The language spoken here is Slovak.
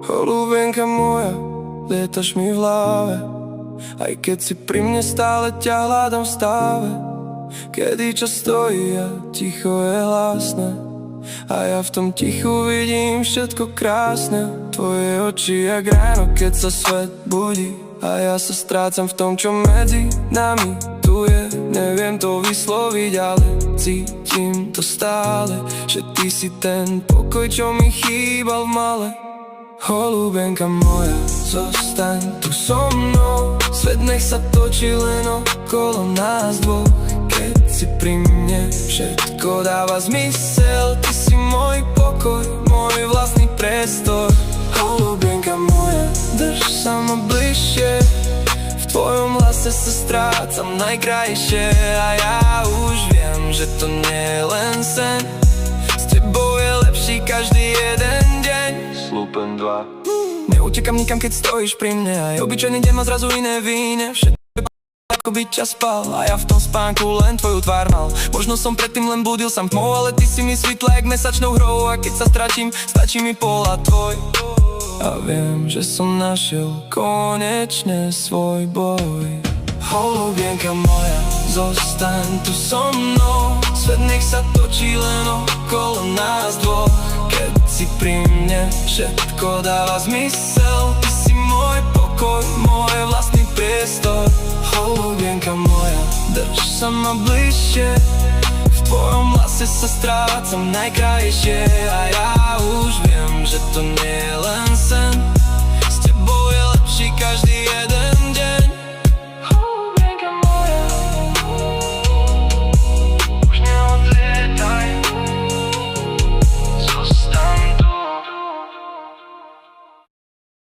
Holubienka moja, lietaš mi v hlave, aj keď si pri mne stále ťa hľadám v stáve. Kedy čas stojí a ticho je hlasné, a ja v tom tichu vidím všetko krásne. Tvoje oči jak ráno, keď sa svet budí, a ja sa strácam v tom, čo medzi nami tu je. Neviem to vysloviť, ale cítim to stále, že ty si ten pokoj, čo mi chýbal v male. Holubienka moja, zostaň tu so mnou, svet nech sa točí len okolo nás dvoch. Keď si pri mne, všetko dáva zmysel, ty si môj pokoj, môj vlastný priestor. Holubienka moja, drž sa ma bližšie, v tvojom hlase sa strácam najkrajšie. A ja už viem, že to nie je len sen, s tebou je lepší každý jeden deň. Lupen 2. Neutekam nikam, keď stojíš pri mne, aj obyčajný deň má zrazu iné víne. Všetko ako by čas spal, a ja v tom spánku len tvoju tvár mal. Možno som predtým len budil sám tmou, ale ty si mi svitla jak mesačnou hrou. A keď sa stratím, stačí mi pohľad tvoj. A viem, že som našiel konečne svoj boj. Holubienka moja, zostaň tu so mnou, svet nech sa točí len okolo nás dvoch. Keď si pri mne, všetko dáva zmysel, ty si môj pokoj, môj vlastný priestor. Holubienka moja, drž sa ma bližšie, v tvojom hlase sa strácam najkrajšie. A ja už viem, že to nie je len sen,